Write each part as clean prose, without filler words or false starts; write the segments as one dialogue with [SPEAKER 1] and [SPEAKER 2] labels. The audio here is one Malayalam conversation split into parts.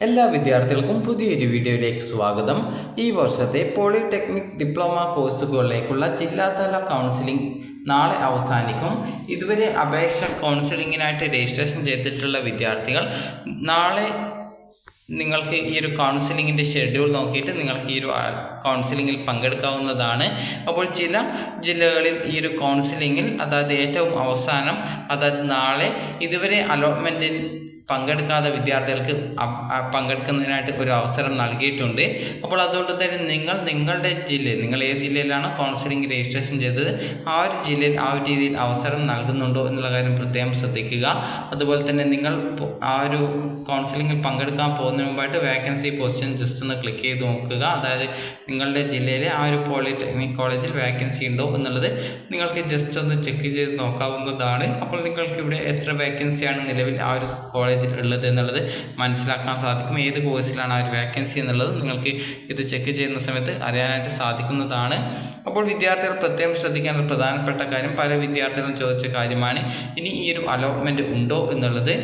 [SPEAKER 1] എല്ലാ വിദ്യാർത്ഥികൾക്കും പുതിയൊരു വീഡിയോയിലേക്ക് സ്വാഗതം. ഈ വർഷത്തെ പോളിടെക്നിക് ഡിപ്ലോമ കോഴ്സുകളിലേക്കുള്ള ജില്ലാതല കൗൺസിലിംഗ് നാളെ അവസാനിക്കും. ഇതുവരെ കൗൺസിലിങ്ങിനായിട്ട് രജിസ്ട്രേഷൻ ചെയ്തിട്ടുള്ള വിദ്യാർത്ഥികൾ നാളെ നിങ്ങൾക്ക് ഈ ഒരു കൗൺസിലിങ്ങിൻ്റെ ഷെഡ്യൂൾ നോക്കിയിട്ട് നിങ്ങൾക്ക് ഈ ഒരു കൗൺസിലിങ്ങിൽ പങ്കെടുക്കാവുന്നതാണ്. അപ്പോൾ ചില ജില്ലകളിൽ ഈ ഒരു കൗൺസിലിങ്ങിൽ അതായത് ഏറ്റവും അവസാനം അതായത് നാളെ ഇതുവരെ അലോട്ട്മെൻറ്റിൽ പങ്കെടുക്കാത്ത വിദ്യാർത്ഥികൾക്ക് പങ്കെടുക്കുന്നതിനായിട്ട് ഒരു അവസരം നൽകിയിട്ടുണ്ട്. അപ്പോൾ അതുകൊണ്ട് തന്നെ നിങ്ങൾ ഏത് ജില്ലയിലാണ് കൗൺസിലിംഗ് രജിസ്ട്രേഷൻ ചെയ്തത് ആ ഒരു ജില്ലയിൽ ആ ഒരു രീതിയിൽ അവസരം നൽകുന്നുണ്ടോ എന്നുള്ള കാര്യം പ്രത്യേകം ശ്രദ്ധിക്കുക. അതുപോലെ തന്നെ നിങ്ങൾ ആ ഒരു കൗൺസിലിംഗിൽ പങ്കെടുക്കാൻ പോകുന്നതിന് മുമ്പായിട്ട് വേക്കൻസി പൊസിഷൻ ജസ്റ്റ് ഒന്ന് ക്ലിക്ക് ചെയ്ത് നോക്കുക. അതായത് നിങ്ങളുടെ ജില്ലയിലെ ആ ഒരു പോളിടെക്നിക് കോളേജിൽ വേക്കൻസി ഉണ്ടോ എന്നുള്ളത് നിങ്ങൾക്ക് ജസ്റ്റ് ഒന്ന് ചെക്ക് ചെയ്ത് നോക്കാവുന്നതാണ്. അപ്പോൾ നിങ്ങൾക്ക് ഇവിടെ എത്ര വേക്കൻസിയാണ് നിലവിൽ ആ ഒരു കോളേജ് ഉള്ളത് എന്നുള്ളത് മനസ്സിലാക്കാൻ സാധിക്കും. ഏത് കോഴ്സിലാണ് ആ ഒരു വേക്കൻസി എന്നുള്ളത് നിങ്ങൾക്ക് ഇത് ചെക്ക് ചെയ്യുന്ന സമയത്ത് അറിയാനായിട്ട് സാധിക്കുന്നതാണ്. അപ്പോൾ വിദ്യാർത്ഥികൾ പ്രത്യേകം ശ്രദ്ധിക്കേണ്ട പ്രധാനപ്പെട്ട കാര്യം പല വിദ്യാർത്ഥികളും ചോദിച്ച കാര്യമാണ്, ഇനി ഈ ഒരു അലോട്ട്മെൻറ്റ് ഉണ്ടോ എന്നുള്ളത്.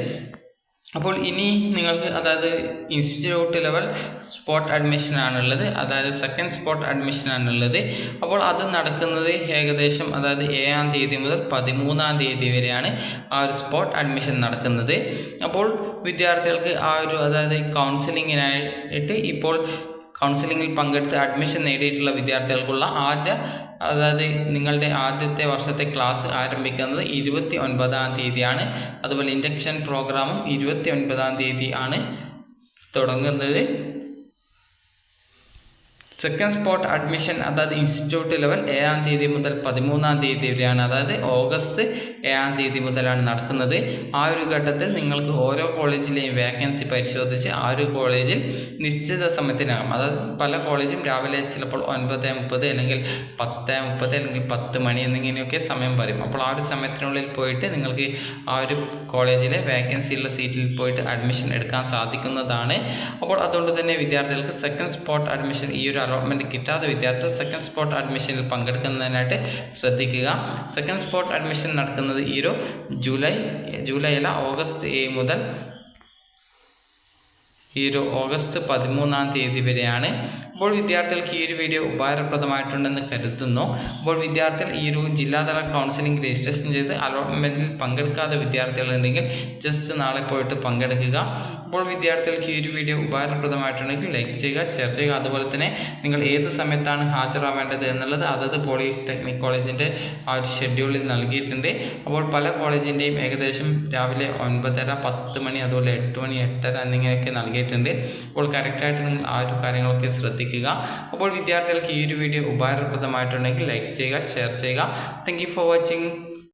[SPEAKER 1] അപ്പോൾ ഇനി നിങ്ങൾക്ക് അതായത് ഇൻസ്റ്റിറ്റ്യൂട്ട് ലെവൽ സ്പോട്ട് അഡ്മിഷനാണുള്ളത്, അതായത് സെക്കൻഡ് സ്പോട്ട് അഡ്മിഷനാണുള്ളത്. അപ്പോൾ അത് നടക്കുന്നത് ഏകദേശം അതായത് 7-ാം തീയതി മുതൽ 13-ാം തീയതി വരെയാണ് ആ ഒരു സ്പോട്ട് അഡ്മിഷൻ നടക്കുന്നത്. അപ്പോൾ വിദ്യാർത്ഥികൾക്ക് ആ ഒരു അതായത് കൗൺസിലിങ്ങിനായിട്ട് ഇപ്പോൾ കൗൺസിലിങ്ങിൽ പങ്കെടുത്ത് അഡ്മിഷൻ നേടിയിട്ടുള്ള വിദ്യാർത്ഥികൾക്കുള്ള അതായത് നിങ്ങളുടെ ആദ്യത്തെ വർഷത്തെ ക്ലാസ് ആരംഭിക്കുന്നത് 29-ാം തീയതിയാണ്. അതുപോലെ ഇൻഡക്ഷൻ പ്രോഗ്രാമും 29-ാം തീയതി ആണ് തുടങ്ങുന്നത്. സെക്കൻഡ് സ്പോട്ട് അഡ്മിഷൻ അതായത് ഇൻസ്റ്റിറ്റ്യൂട്ട് ലെവൽ 7-ാം തീയതി മുതൽ 13-ാം തീയതി വരെയാണ്, അതായത് ഓഗസ്റ്റ് 7-ാം തീയതി മുതലാണ് നടക്കുന്നത്. ആ ഒരു ഘട്ടത്തിൽ നിങ്ങൾക്ക് ഓരോ കോളേജിലെയും വേക്കൻസി പരിശോധിച്ച് ആ ഒരു കോളേജിൽ നിശ്ചിത സമയത്തിനകം, അതായത് പല കോളേജും രാവിലെ ചിലപ്പോൾ 9:30 അല്ലെങ്കിൽ 10:30 അല്ലെങ്കിൽ 10 മണി എന്നിങ്ങനെയൊക്കെ സമയം പറയും. അപ്പോൾ ആ ഒരു സമയത്തിനുള്ളിൽ പോയിട്ട് നിങ്ങൾക്ക് ആ ഒരു കോളേജിലെ വേക്കൻസിയുള്ള സീറ്റിൽ പോയിട്ട് അഡ്മിഷൻ എടുക്കാൻ സാധിക്കുന്നതാണ്. അപ്പോൾ അതുകൊണ്ട് തന്നെ വിദ്യാർത്ഥികൾക്ക് സെക്കൻഡ് സ്പോട്ട് അഡ്മിഷൻ ഈ ഒരു അലോട്ട്മെൻറ്റ് കിട്ടാത്ത വിദ്യാർത്ഥികൾ സെക്കൻഡ് സ്പോട്ട് അഡ്മിഷനിൽ പങ്കെടുക്കുന്നതിനായിട്ട് ശ്രദ്ധിക്കുക. സെക്കൻഡ് സ്പോട്ട് അഡ്മിഷൻ നടക്കുന്നത് ഈ ഒരു ജൂലൈ അല്ല ഓഗസ്റ്റ് 7 മുതൽ ഈ ഒരു ഓഗസ്റ്റ് 13-ാം തീയതി വരെയാണ്. അപ്പോൾ വിദ്യാർത്ഥികൾക്ക് ഈ ഒരു വീഡിയോ ഉപകാരപ്രദമായിട്ടുണ്ടെന്ന് കരുതുന്നു. അപ്പോൾ വിദ്യാർത്ഥികൾ ഈ ഒരു ജില്ലാതല കൗൺസിലിംഗ് രജിസ്ട്രേഷൻ ചെയ്ത് അലോട്ട്മെൻറ്റിൽ പങ്കെടുക്കാത്ത വിദ്യാർത്ഥികളുണ്ടെങ്കിൽ ജസ്റ്റ് നാളെ പോയിട്ട് പങ്കെടുക്കുക. അപ്പോൾ വിദ്യാർത്ഥികൾക്ക് ഈ ഒരു വീഡിയോ ഉപകാരപ്രദമായിട്ടുണ്ടെങ്കിൽ ലൈക്ക് ചെയ്യുക, ഷെയർ ചെയ്യുക. അതുപോലെ തന്നെ നിങ്ങൾ ഏത് സമയത്താണ് ഹാജരാവേണ്ടത് എന്നുള്ളത് അതത് പോളിടെക്നിക് കോളേജിൻ്റെ ആ ഒരു ഷെഡ്യൂളിൽ നൽകിയിട്ടുണ്ട്. അപ്പോൾ പല കോളേജിൻ്റെയും ഏകദേശം രാവിലെ 9:30, 10 മണി, അതുപോലെ 8 മണി, 8:30 എന്നിങ്ങനെയൊക്കെ നൽകിയിട്ടുണ്ട്. അപ്പോൾ കറക്റ്റായിട്ട് നിങ്ങൾ ആ ഒരു കാര്യങ്ങളൊക്കെ ശ്രദ്ധിക്കുക. അപ്പോൾ വിദ്യാർത്ഥികൾക്ക് ഈ ഒരു വീഡിയോ ഉപകാരപ്രദമായിട്ടുണ്ടെങ്കിൽ ലൈക്ക് ചെയ്യുക, ഷെയർ ചെയ്യുക. Thank you for watching.